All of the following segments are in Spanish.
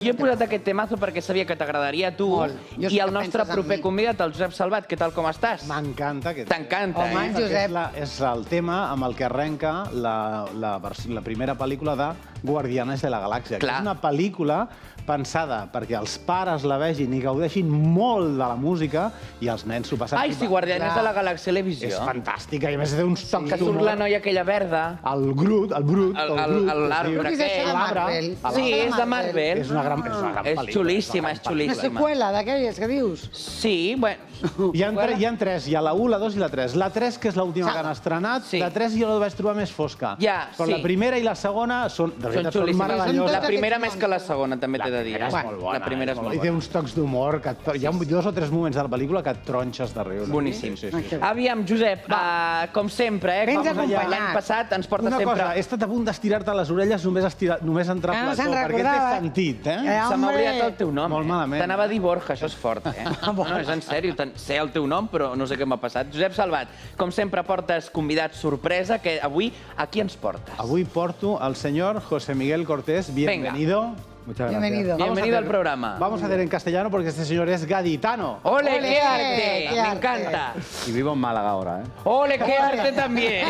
Jo he posat aquest temazo perquè sabia que t'agradaria a tu i el nostre proper convidat, el Josep Salvat. Què tal, com estàs? M'encanta aquest tema. T'encanta, Home, eh? Josep. És el tema amb el que arrenca la primera pel·lícula de Guardianes de la Galàxia. Clar. Que és una pel·lícula pensada perquè els pares la vegin i gaudeixin molt de la música i els nens s'ho passen. Ai, sí, Guardianes de la Galàxia, l'he vist És jo. fantàstica i a més té uns tocs Que surt la noia aquella verda. El Groot, L'arbre És això de l'arbre. Marvel. Sí, és de Marvel. És una gran pel·lícula. És xulíssima, és Una xulíssima. seqüela d'aquelles que dius. Sí, bueno... Hi ha tres, hi ha la 1, la 2 i la 3. La 3, que és l'última que han estrenat, Sí. la 3 jo la vaig trobar més fosca. Ja, Però sí. la primera i la segona són, de Són veritat, són xulíssimes. meravelloses. La primera més que la segona, també t'he de dir. La primera és molt bona. La primera és molt I té bona. uns tocs d'humor, que hi ha 2 o 3 moments de la pel·lícula que et tronxes de riure. Boníssim. Sí, sí, sí. Aviam, Josep, com sempre, Vens com acompanyat. l'any passat ens porta Una sempre... cosa, he estat a punt d'estirar-te les orelles només entrar a Ah, no plató, se'n perquè té recordava. sentit, eh? Se m'ha oblidat el teu nom. Molt malament. T'anava a dir Borja, això és fort, eh? No, és en sèrio, sé el teu nom, però no sé què m'ha passat. Josep Salvat, com sempre portes convidats sorpresa, que avui a qui ens portes? Avui porto al senyor José Miguel Cortés. Bienvenido. Muchas gracias. Bienvenido. Bienvenido al programa. Vamos a hacer en castellano porque este señor es gaditano. ¡Ole, Ole, qué arte! qué Me arte. encanta. Y vivo en Málaga ahora, ¿eh? ¡Ole, qué arte también!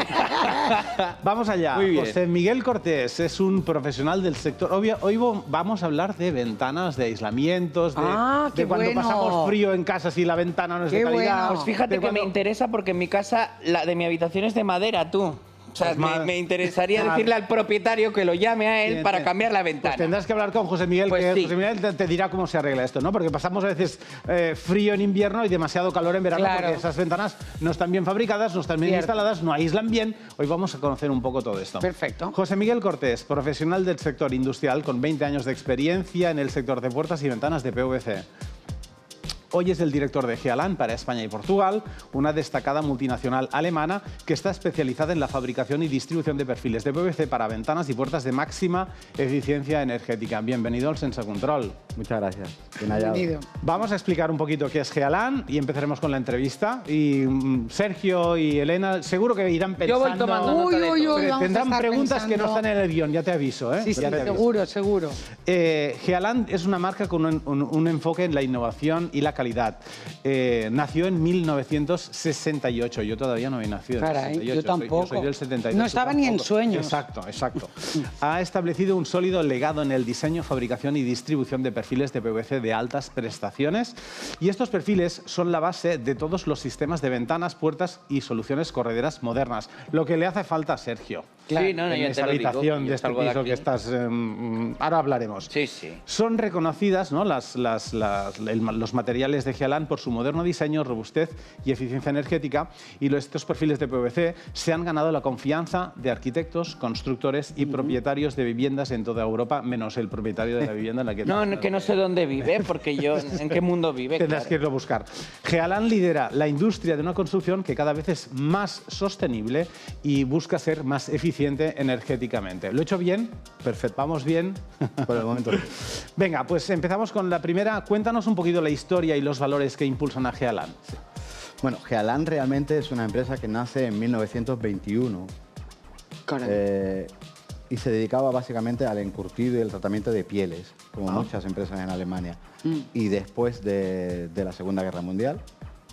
Vamos allá. Muy bien. José Miguel Cortés es un profesional del sector. Hoy vamos a hablar de ventanas, de aislamientos, de, Ah, qué de cuando bueno. pasamos frío en casa si la ventana no es de Qué calidad. bueno. Pues fíjate de que me cuando- interesa porque en mi casa, la de mi habitación es de madera, tú. O sea, Pues madre- me interesaría Madre- decirle al propietario que lo llame a él Sí, para sí. cambiar la Pues ventana. tendrás que hablar con José Miguel, Pues que sí. José Miguel te dirá cómo se arregla esto, ¿no? Porque pasamos a veces frío en invierno y demasiado calor en verano, Claro. porque esas ventanas no están bien fabricadas, no están bien Cierto. instaladas, no aíslan bien. Hoy vamos a conocer un poco todo esto. Perfecto. José Miguel Cortés, profesional del sector industrial con 20 años de experiencia en el sector de puertas y ventanas de PVC. Hoy es el director de Gealan para España y Portugal, una destacada multinacional alemana que está especializada en la fabricación y distribución de perfiles de PVC para ventanas y puertas de máxima eficiencia energética. Bienvenido al Sense Control. Muchas gracias. Bien hallado. Bienvenido. Vamos a explicar un poquito qué es Gealan y empezaremos con la entrevista. Y Sergio y Elena seguro que irán pensando... voy tomando nota de todo. Uy, vamos a Tendrán estar preguntas que no pensando. están en el guión, ya te aviso, ¿eh? Sí, sí, Ya te aviso. seguro, seguro. Gealan es una marca con un enfoque en la innovación y la calidad. Nació en 1968. Yo todavía no había nacido en el Caray, 68. yo tampoco. Yo soy del 72. No tú estaba ni en tampoco. sueños. Exacto, exacto. Ha establecido un sólido legado en el diseño, fabricación y distribución de perfiles de PVC de altas prestaciones. Y estos perfiles son la base de todos los sistemas de ventanas, puertas y soluciones correderas modernas. Lo que le hace falta a Sergio. Sí, no, en ya te esa lo digo, habitación yo de este salgo de piso aquí. que estás... ahora hablaremos. Sí, sí. Son reconocidas, ¿no? los materiales de Gealan por su moderno diseño, robustez y eficiencia energética, y estos perfiles de PVC se han ganado la confianza de arquitectos, constructores y propietarios de viviendas en toda Europa, menos el propietario de la vivienda en la que... Que no sé dónde vive, porque yo... ¿En qué mundo vive? Tendrás Claro. que irlo a buscar. Gealan lidera la industria de una construcción que cada vez es más sostenible y busca ser más eficiente energéticamente. ¿Lo he hecho bien? Perfecto. ¿Vamos bien? Por el momento. Venga, pues empezamos con la primera. Cuéntanos un poquito la historia y los valores que impulsan a Gealan. Bueno, Gealan realmente es una empresa que nace en 1921 y se dedicaba básicamente al encurtido y el tratamiento de pieles, como muchas empresas en Alemania. Y después de la Segunda Guerra Mundial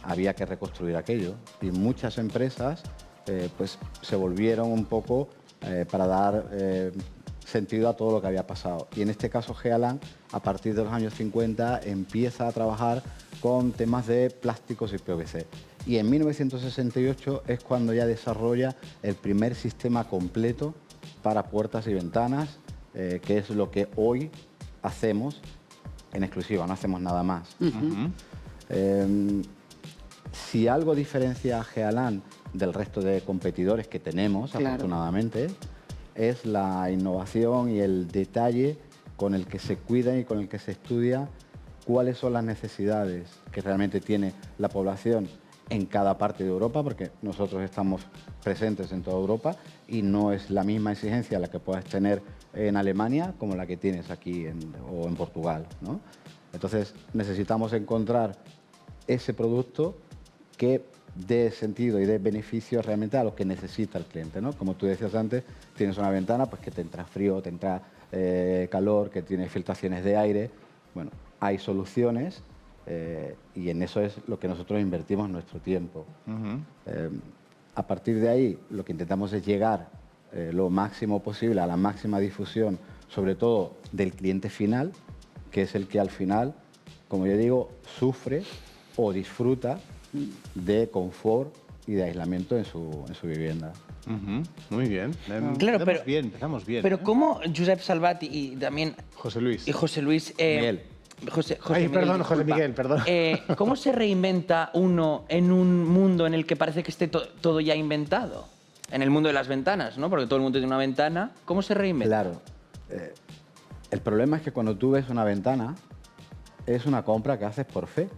había que reconstruir aquello y muchas empresas pues se volvieron un poco para dar sentido a todo lo que había pasado. Y en este caso Gealan, a partir de los años 50, empieza a trabajar con temas de plásticos y PVC. Y en 1968 es cuando ya desarrolla el primer sistema completo para puertas y ventanas, que es lo que hoy hacemos en exclusiva, no hacemos nada más. Si algo diferencia a Gealan del resto de competidores que tenemos, Claro. afortunadamente, es la innovación y el detalle con el que se cuida y con el que se estudia cuáles son las necesidades que realmente tiene la población en cada parte de Europa, porque nosotros estamos presentes en toda Europa y no es la misma exigencia la que puedas tener en Alemania como la que tienes aquí o en Portugal, ¿no? Entonces necesitamos encontrar ese producto que dé sentido y dé beneficio realmente a lo que necesita el cliente, ¿no? Como tú decías antes, tienes una ventana pues que te entra frío, te entra calor, que tiene filtraciones de aire. Bueno, hay soluciones y en eso es lo que nosotros invertimos nuestro tiempo. A partir de ahí, lo que intentamos es llegar lo máximo posible a la máxima difusión, sobre todo del cliente final, que es el que al final, como yo digo, sufre o disfruta de confort y de aislamiento en su vivienda. Muy bien. Claro, pero, empezamos bien. Pero ¿cómo Josep Salvat y también... José Luis. Y José Luis... Miguel. José Ay, Miguel, perdón, José disculpa. Miguel, perdón. ¿Cómo se reinventa uno en un mundo en el que parece que esté todo ya inventado? En el mundo de las ventanas, ¿no? Porque todo el mundo tiene una ventana. ¿Cómo se reinventa? Claro. El problema es que cuando tú ves una ventana, es una compra que haces por fe.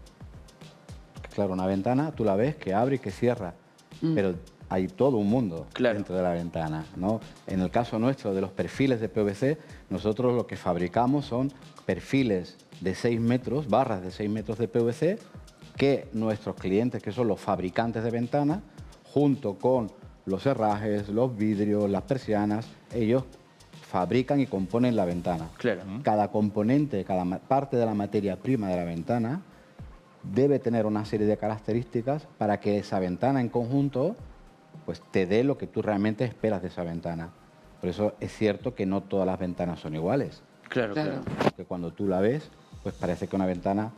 Claro, una ventana tú la ves que abre y que cierra, pero hay todo un mundo dentro de la ventana, ¿no? En el caso nuestro de los perfiles de PVC, nosotros lo que fabricamos son perfiles de 6 metros, barras de 6 metros de PVC, que nuestros clientes, que son los fabricantes de ventanas, junto con los herrajes, los vidrios, las persianas, ellos fabrican y componen la ventana. Claro. Cada componente, cada parte de la materia prima de la ventana debe tener una serie de características para que esa ventana en conjunto pues te dé lo que tú realmente esperas de esa ventana. Por eso es cierto que no todas las ventanas son iguales. Claro, claro. Porque cuando tú la ves, pues parece que una ventana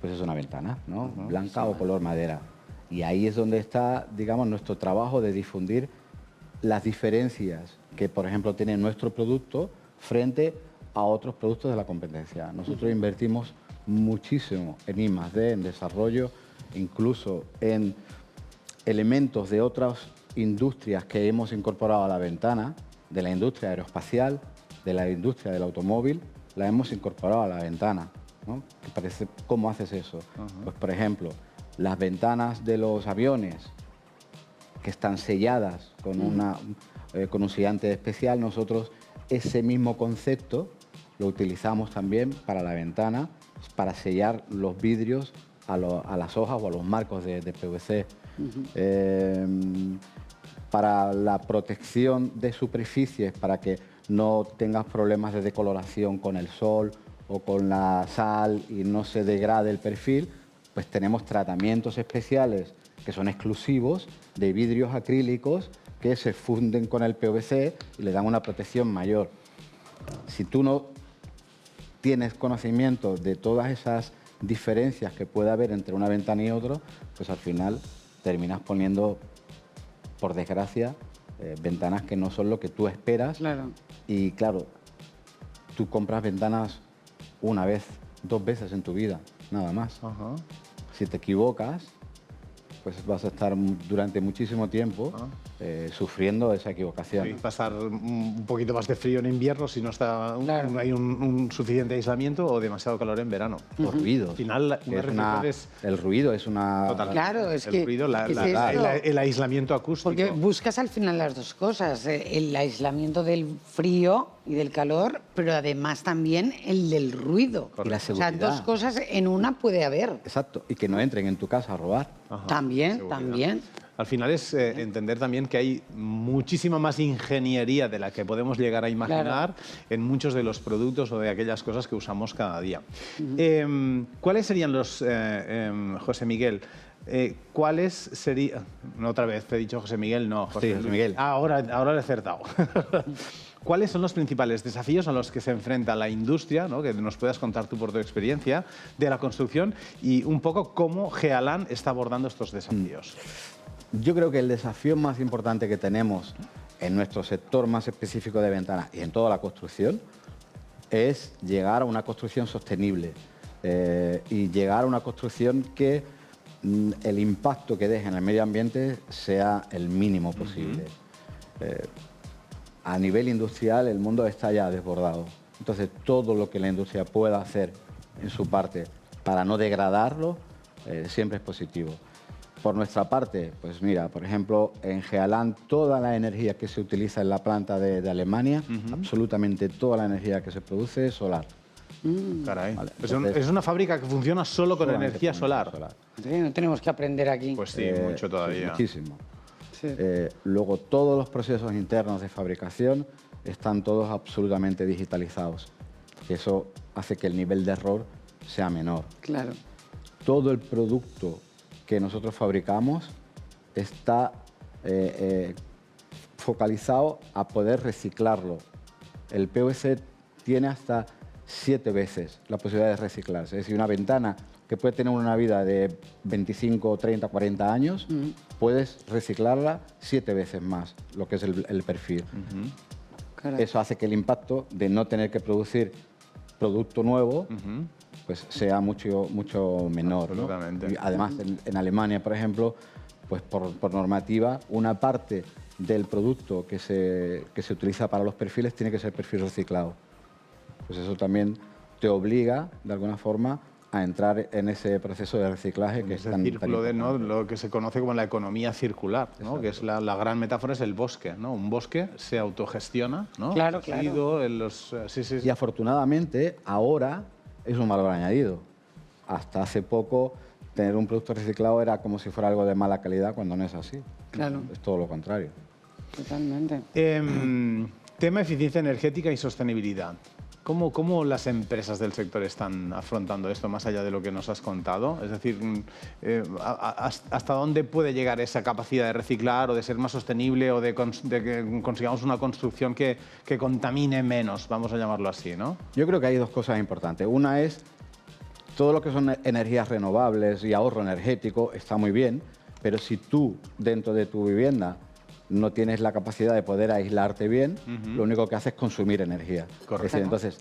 pues es una ventana, ¿no? Blanca o color madera. Y ahí es donde está, digamos, nuestro trabajo de difundir las diferencias que, por ejemplo, tiene nuestro producto frente a otros productos de la competencia. Nosotros invertimos muchísimo en I+D, en desarrollo, incluso en elementos de otras industrias que hemos incorporado a la ventana, de la industria aeroespacial, de la industria del automóvil, la hemos incorporado a la ventana, ¿no? ¿Qué parece? ¿Cómo haces eso? Pues, por ejemplo, las ventanas de los aviones que están selladas con, con un sellante especial, nosotros ese mismo concepto lo utilizamos también para la ventana, para sellar los vidrios a las hojas o a los marcos de PVC. Para la protección de superficies, para que no tengas problemas de decoloración con el sol o con la sal y no se degrade el perfil, pues tenemos tratamientos especiales que son exclusivos de vidrios acrílicos que se funden con el PVC y le dan una protección mayor. Si tú no tienes conocimiento de todas esas diferencias que puede haber entre una ventana y otra, pues al final terminas poniendo, por desgracia, ventanas que no son lo que tú esperas. Claro. Y claro, tú compras ventanas una vez, 2 veces en tu vida, nada más. Si te equivocas, pues vas a estar durante muchísimo tiempo sufriendo esa equivocación. Sí, pasar un poquito más de frío en invierno si no está hay un suficiente aislamiento o demasiado calor en verano. Los ruidos. Al final, el ruido es una... Total. Claro, es que... El ruido, es eso. el aislamiento acústico. Porque buscas al final las dos cosas, el aislamiento del frío y del calor, pero además también el del ruido. Y la O sea, seguridad. 2 cosas en una puede haber. Exacto, y que no entren en tu casa a robar. También, seguridad. también. Al final es entender también que hay muchísima más ingeniería de la que podemos llegar a imaginar en muchos de los productos o de aquellas cosas que usamos cada día. ¿Cuáles serían los, José Miguel, cuáles serían... Otra vez, te he dicho José Miguel, no, José Sí, José Miguel. Ahora le he acertado. ¿Cuáles son los principales desafíos a los que se enfrenta la industria, ¿no? Que nos puedas contar tú por tu experiencia, de la construcción y un poco cómo Gealan está abordando estos desafíos? Yo creo que el desafío más importante que tenemos en nuestro sector más específico de ventanas y en toda la construcción es llegar a una construcción sostenible y llegar a una construcción que el impacto que deje en el medio ambiente sea el mínimo posible. A nivel industrial el mundo está ya desbordado. Entonces todo lo que la industria pueda hacer en su parte para no degradarlo siempre es positivo. Por nuestra parte, pues mira, por ejemplo, en Gealan toda la energía que se utiliza en la planta de Alemania, absolutamente toda la energía que se produce es solar. Caray. Vale, Es una fábrica que funciona solo con Solamente energía con solar. energía solar. Sí, no tenemos que aprender aquí. Pues sí, mucho todavía. Muchísimo. Sí. Luego, todos los procesos internos de fabricación están todos absolutamente digitalizados. Eso hace que el nivel de error sea menor. Claro. Todo el producto que nosotros fabricamos está focalizado a poder reciclarlo. El PVC tiene hasta 7 veces la posibilidad de reciclarse. Es decir, una ventana que puede tener una vida de 25, 30, 40 años, puedes reciclarla 7 veces más, lo que es el perfil. Eso hace que el impacto de no tener que producir producto nuevo pues sea mucho menor, ¿no? Y además, en Alemania, por ejemplo, pues por normativa, una parte del producto que se utiliza para los perfiles tiene que ser perfil reciclado. Pues eso también te obliga, de alguna forma, a entrar en ese proceso de reciclaje que es tan círculo de, ¿no?, importante. lo que se conoce como la economía circular, ¿no?, que es la gran metáfora, es el bosque, ¿no? Un bosque se autogestiona, ¿no? Claro, claro. Y afortunadamente, ahora es un valor añadido. Hasta hace poco, tener un producto reciclado era como si fuera algo de mala calidad, cuando no es así. Claro. Es todo lo contrario. Totalmente. Tema eficiencia energética y sostenibilidad. ¿Cómo las empresas del sector están afrontando esto, más allá de lo que nos has contado? Es decir, ¿hasta dónde puede llegar esa capacidad de reciclar o de ser más sostenible o de que consigamos una construcción que contamine menos, vamos a llamarlo así, ¿no? Yo creo que hay dos cosas importantes. Una es todo lo que son energías renovables y ahorro energético está muy bien, pero si tú, dentro de tu vivienda, no tienes la capacidad de poder aislarte bien, lo único que haces es consumir energía. Correcto. Es decir, entonces,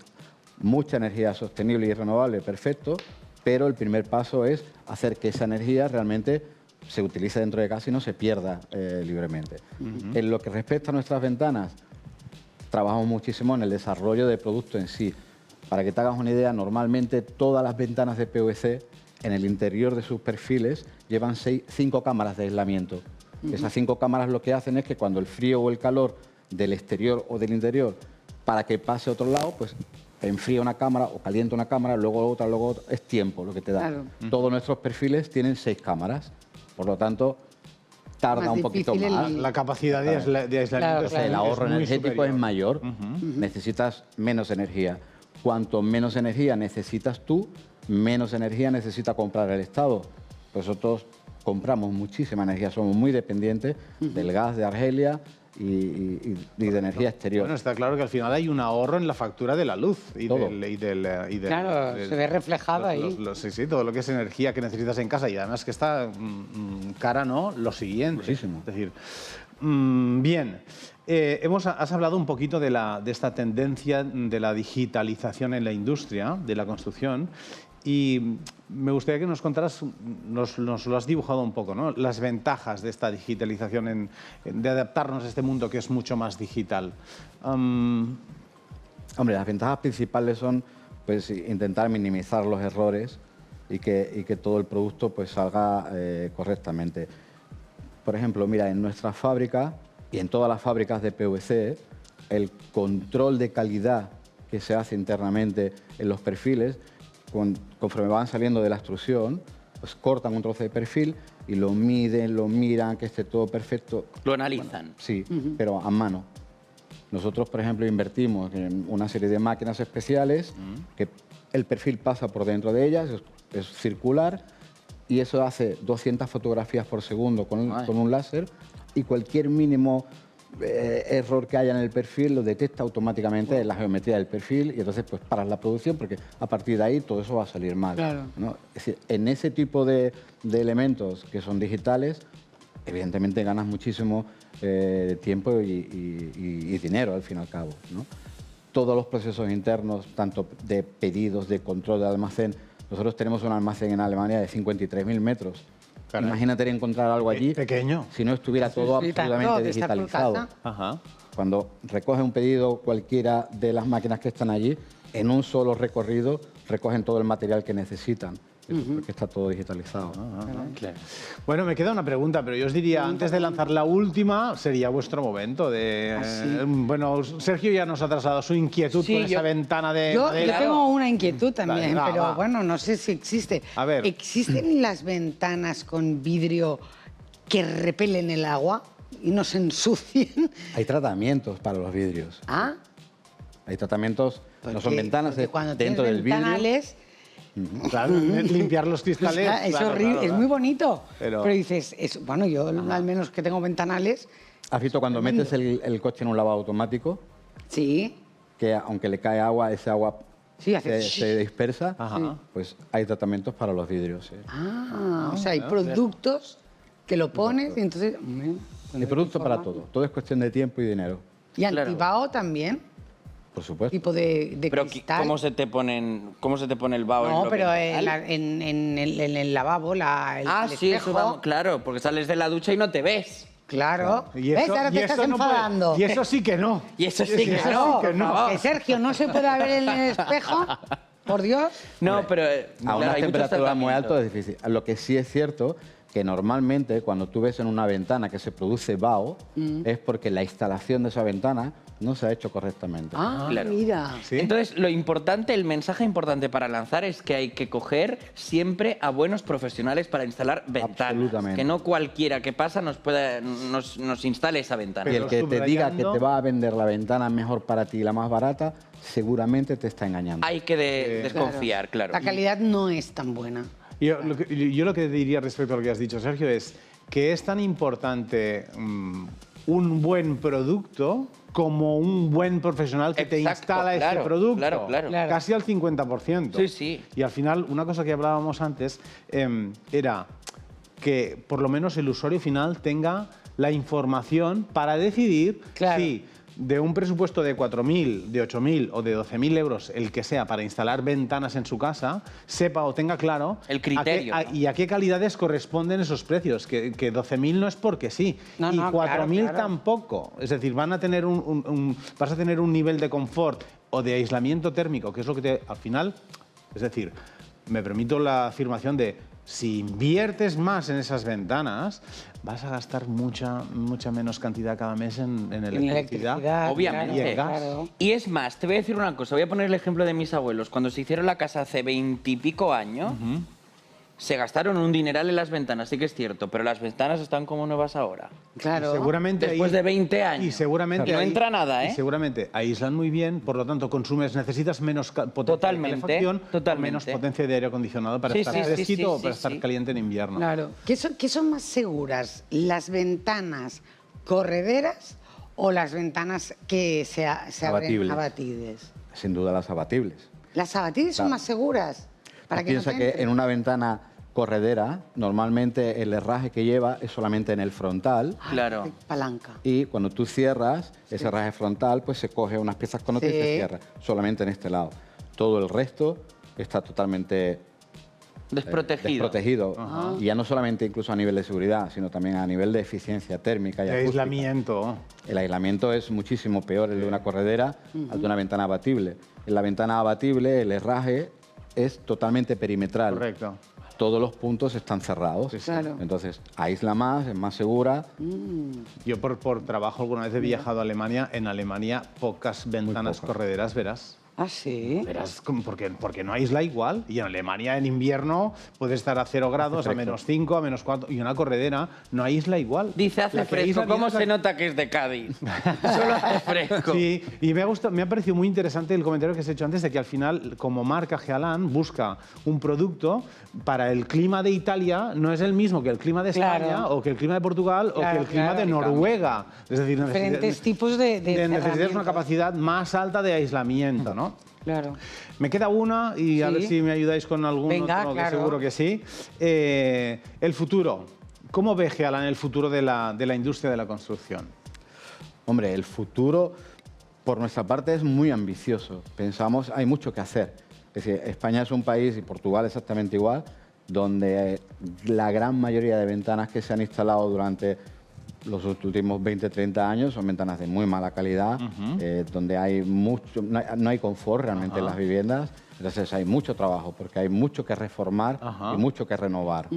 mucha energía sostenible y renovable, perfecto, pero el primer paso es hacer que esa energía realmente se utilice dentro de casa y no se pierda libremente. En lo que respecta a nuestras ventanas, trabajamos muchísimo en el desarrollo de producto en sí. Para que te hagas una idea, normalmente todas las ventanas de PVC en el interior de sus perfiles llevan 5 cámaras de aislamiento. Esas 5 cámaras lo que hacen es que cuando el frío o el calor del exterior o del interior, para que pase a otro lado, pues enfría una cámara o calienta una cámara, luego otra, es tiempo lo que te da. Claro. Todos nuestros perfiles tienen 6 cámaras, por lo tanto tarda un poquito más. La capacidad de aislamiento Claro, es claro. El ahorro muy energético superior. es mayor, necesitas menos energía. Cuanto menos energía necesitas tú, menos energía necesita comprar el Estado. Pues nosotros compramos muchísima energía, somos muy dependientes del gas de Argelia y de energía exterior. Bueno, está claro que al final hay un ahorro en la factura de la luz y Todo. Claro, se ve reflejado ahí. Sí, todo lo que es energía que necesitas en casa y además que está cara, ¿no? Lo siguiente. Muchísimo. Es decir, bien. Has hablado un poquito de esta tendencia de la digitalización en la industria, de la construcción, y me gustaría que nos contaras, nos lo has dibujado un poco, ¿no?, las ventajas de esta digitalización, de adaptarnos a este mundo que es mucho más digital. Hombre, las ventajas principales son pues, intentar minimizar los errores y que todo el producto pues, salga correctamente. Por ejemplo, mira, en nuestra fábrica y en todas las fábricas de PVC, el control de calidad que se hace internamente en los perfiles, conforme van saliendo de la extrusión, pues cortan un trozo de perfil y lo miden, lo miran, que esté todo perfecto. Lo analizan. Sí, pero a mano. Nosotros, por ejemplo, invertimos en una serie de máquinas especiales que el perfil pasa por dentro de ellas, es circular, y eso hace 200 fotografías por segundo con un láser, y cualquier mínimo error que haya en el perfil lo detecta automáticamente en la geometría del perfil, y entonces pues paras la producción porque a partir de ahí todo eso va a salir mal. Claro. ¿no? Es decir, en ese tipo de elementos que son digitales, evidentemente ganas muchísimo tiempo y dinero al fin y al cabo, ¿no? Todos los procesos internos, tanto de pedidos, de control de almacén, nosotros tenemos un almacén en Alemania de 53.000 metros. Caray. Imagínate encontrar algo allí Pequeño. si no estuviera todo Sí, absolutamente tanto, que está por digitalizado. casa. Ajá. Cuando recoge un pedido cualquiera de las máquinas que están allí, en un solo recorrido recogen todo el material que necesitan, porque está todo digitalizado. Claro. Bueno, me queda una pregunta, pero yo os diría, antes de lanzar la última, sería vuestro momento de... bueno, Sergio ya nos ha trasladado su inquietud Sí, con esa yo- ventana de Yo madera. tengo una inquietud también, Dale, va, pero va. bueno, no sé si existe. A ver. ¿Existen las ventanas con vidrio que repelen el agua? y no se ensucien. Hay tratamientos para los vidrios. Ah, Hay tratamientos, no son porque- ventanas, porque es cuando dentro tienes del vidrio. ventanales, Claro, limpiar los cristales. es claro, horrible, claro, es claro. muy bonito. Pero- Pero dices, bueno, yo al menos que tengo ventanales, ¿Has visto cuando metes el coche en un lavado automático? sí. Que aunque le cae agua, ese agua Sí, hace se dispersa? Ajá. Pues hay tratamientos para los vidrios. Sí. O sea, hay productos que lo pones y entonces... Hay productos para todo. Todo es cuestión de tiempo y dinero, Y Claro. antibao también, por supuesto. tipo de Pero cristal. ¿cómo se te pone el vaho en No, lo pero ventanal? en el lavabo, el Sí, espejo, eso vamos, claro, porque sales de la ducha y no te ves. claro. Y ¿Ves? eso- Ahora y te estás eso no puede- enfadando. y eso sí que no. Y eso sí que Claro, no, por favor. que Sergio no se puede ver en el espejo, por Dios. No, pero A claro, una hay muchos temperatura muy alta tratamientos. es difícil. Lo que sí es cierto que normalmente cuando tú ves en una ventana que se produce vaho es porque la instalación de esa ventana no se ha hecho correctamente. Ah, Claro. mira. ¿Sí? Entonces, lo importante, el mensaje importante para lanzar es que hay que coger siempre a buenos profesionales para instalar ventanas. Absolutamente. Que no cualquiera que pasa nos instale esa ventana. Y el que te diga que subrayando- te va a vender la ventana mejor para ti y la más barata, seguramente te está engañando. Hay que desconfiar, claro. La calidad no es tan buena. Yo lo que diría respecto a lo que has dicho, Sergio, es que es tan importante un buen producto como un buen profesional que te Exacto, instala claro, ese producto. claro, claro. Claro. Casi al 50%. Sí, sí. Y al final, una cosa que hablábamos antes era que por lo menos el usuario final tenga la información para decidir Claro. si de un presupuesto de 4.000, de 8.000 o de 12.000 euros, el que sea, para instalar ventanas en su casa, sepa o tenga claro El criterio, a qué- ¿no? y a qué calidades corresponden esos precios. Que 12.000 no es porque sí, No, y no, 4.000 claro, claro. tampoco. Es decir, vas a tener un nivel de confort o de aislamiento térmico, que es lo que al final, es decir, me permito la afirmación de si inviertes más en esas ventanas, vas a gastar mucha menos cantidad cada mes en electricidad. Obviamente. Y el gas. claro. Y es más, te voy a decir una cosa, voy a poner el ejemplo de mis abuelos. Cuando se hicieron la casa hace 20 y pico años, se gastaron un dineral en las ventanas, sí que es cierto, pero las ventanas están como nuevas ahora. Claro. Seguramente Después de 20 años. Y seguramente Y no ahí- entra nada, ¿eh? Y seguramente aíslan muy bien, por lo tanto necesitas menos potencia Totalmente, de calefacción, totalmente. menos potencia de aire acondicionado para Sí, estar sí, sí, fresquito sí, o para sí, estar sí. caliente en invierno. Claro. ¿Qué son más seguras? ¿Las ventanas correderas o las ventanas que se abren Abatibles. abatibles? Sin duda las abatibles. ¿Las abatibles son Claro. más seguras? Para Tú que no piensa te que entre. en una ventana corredera, normalmente el herraje que lleva es solamente en el frontal Claro. Qué palanca. y cuando tú cierras ese herraje frontal, pues se coge unas piezas con otras y Sí. se cierra, solamente en este lado. Todo el resto está totalmente Desprotegido. desprotegido. Y ya no solamente incluso a nivel de seguridad, sino también a nivel de eficiencia térmica y De acústica. aislamiento. El aislamiento es muchísimo peor el de una corredera al de una ventana abatible. En la ventana abatible el herraje es totalmente perimetral. Correcto. Todos los puntos están cerrados. Sí, sí. Claro. Entonces aísla más, es más segura. Yo por trabajo alguna vez he viajado a Alemania. En Alemania pocas ventanas pocas. correderas verás. Ah, sí. Verás, porque no aísla igual. Y en Alemania en invierno puede estar a 0 grados, a fresco. -5, a -4. Y una corredera no aísla igual. Dice, hace La que fresco. aísla ¿Cómo bien es la- se nota que es de Cádiz? Solo hace fresco. Sí, y me ha parecido muy interesante el comentario que has hecho antes de que al final, como marca Gealan, busca un producto para el clima de Italia, no es el mismo que el clima de España Claro. o que el clima de Portugal o Claro, que el clima claro. de Noruega. Es decir, Diferentes tipos de necesitas una cerramientos. capacidad más alta de aislamiento, ¿no? Claro. Me queda una y a Sí. ver si me ayudáis con algún Venga, otro, que claro. seguro que sí. El futuro. ¿Cómo ve Gealan el futuro de la industria de la construcción? Hombre, el futuro, por nuestra parte, es muy ambicioso. Pensamos, hay mucho que hacer. Es decir, España es un país, y Portugal exactamente igual, donde la gran mayoría de ventanas que se han instalado durante los últimos 20, 30 años son ventanas de muy mala calidad, donde hay mucho, no hay confort realmente en las viviendas. Entonces hay mucho trabajo, porque hay mucho que reformar Ajá. y mucho que renovar.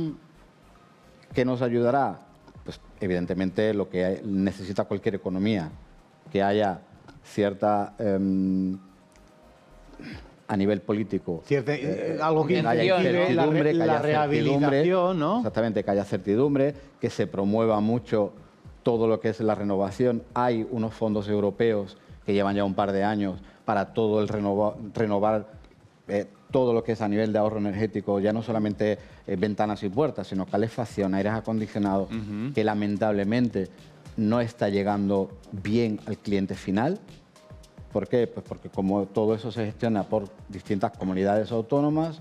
¿Qué nos ayudará? Pues evidentemente lo que necesita cualquier economía, que haya cierta, a nivel político, Algo que haya incentive certidumbre, que la haya rehabilitación, certidumbre, ¿no? Exactamente, que haya certidumbre, que se promueva mucho todo lo que es la renovación. Hay unos fondos europeos que llevan ya un par de años para todo el renovar todo lo que es a nivel de ahorro energético, ya no solamente ventanas y puertas, sino calefacción, aires acondicionados, que lamentablemente no está llegando bien al cliente final. ¿Por qué? Pues porque como todo eso se gestiona por distintas comunidades autónomas,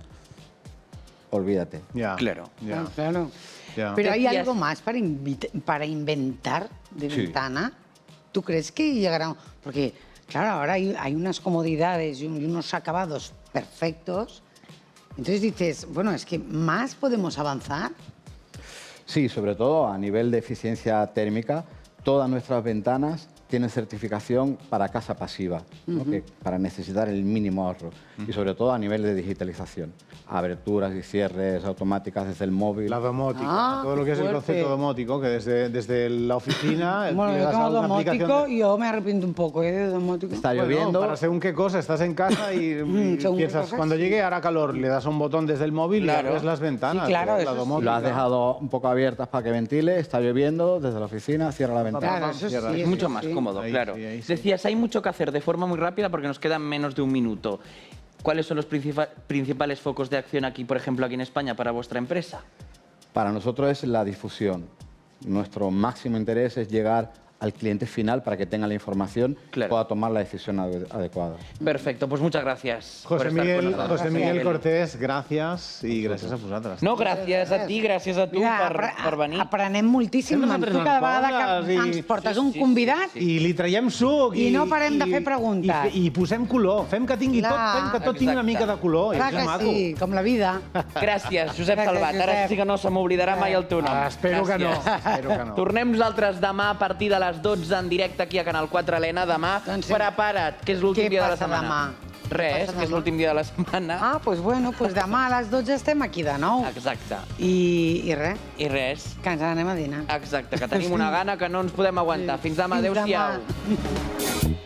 olvídate. Ya. Claro. Ya. Claro. Ya. Pero hay Decías- algo más para inventar de Sí. ventana. ¿Tú crees que llegará? Porque, claro, ahora hay unas comodidades y unos acabados perfectos. Entonces dices, bueno, es que más podemos avanzar. Sí, sobre todo a nivel de eficiencia térmica, todas nuestras ventanas tienen certificación para casa pasiva, ¿no? Que para necesitar el mínimo ahorro. Y sobre todo a nivel de digitalización. Aberturas y cierres automáticas desde el móvil. La domótica, Ah, todo lo que es el fuerte. concepto domótico, que desde la oficina Bueno, le yo das a tengo una domótico aplicación y yo me arrepiento un poco de domótico. Está Bueno, lloviendo. para según qué cosa, estás en casa y según qué piensas, cosas, cuando sí. llegue hará calor, le das a un botón desde el móvil Claro. y abres las ventanas. Sí, claro, la eso sí. domótica. Lo has dejado un poco abiertas para que ventile, está lloviendo, desde la oficina, cierra la ventana. Claro, eso Cierra. sí. Es eso mucho más sí. cómodo, Ahí claro. sí, ahí sí. Decías, hay mucho que hacer de forma muy rápida porque nos quedan menos de un minuto. ¿Cuáles son los principales focos de acción aquí, por ejemplo, aquí en España, para vuestra empresa? Para nosotros es la difusión. Nuestro máximo interés es llegar al cliente final para que tenga la información y Claro. pueda tomar la decisión adecuada. Perfecto, pues muchas gracias. por José estar con Miguel, nosotros. José Miguel Cortés, gracias i gràcies a vosaltres. No, gràcies a ti, gràcies a tu per venir. Aprenem moltíssim Sempre amb tu s'aprenen cada vegada coses que i- ens portes Sí, un sí, convidat. sí, I li traiem suc. I no parem de fer preguntes. I posem color. Fem que tingui Clar. fem que tot tingui una mica de color. Clar és que maco. sí, com la vida. Gràcies, Josep Gràcies, Salvat. Ara Josep. sí que no se m'oblidarà mai el teu nom. Espero que no. Gràcies. Espero que no. Tornem nosaltres demà a partir de les 12 en directe aquí a Canal 4, Helena. Demà, Doncs sí. prepara't, que és l'últim Què dia de la passa setmana. demà? Què Res, passa que és demà? l'últim dia de la setmana. Ah, doncs bueno, doncs demà a les 12 estem aquí de nou. Exacte. I res, I res. que ens anem a dinar. Exacte, que tenim una gana que no ens podem aguantar. Fins demà, Fins adéu-siau. demà.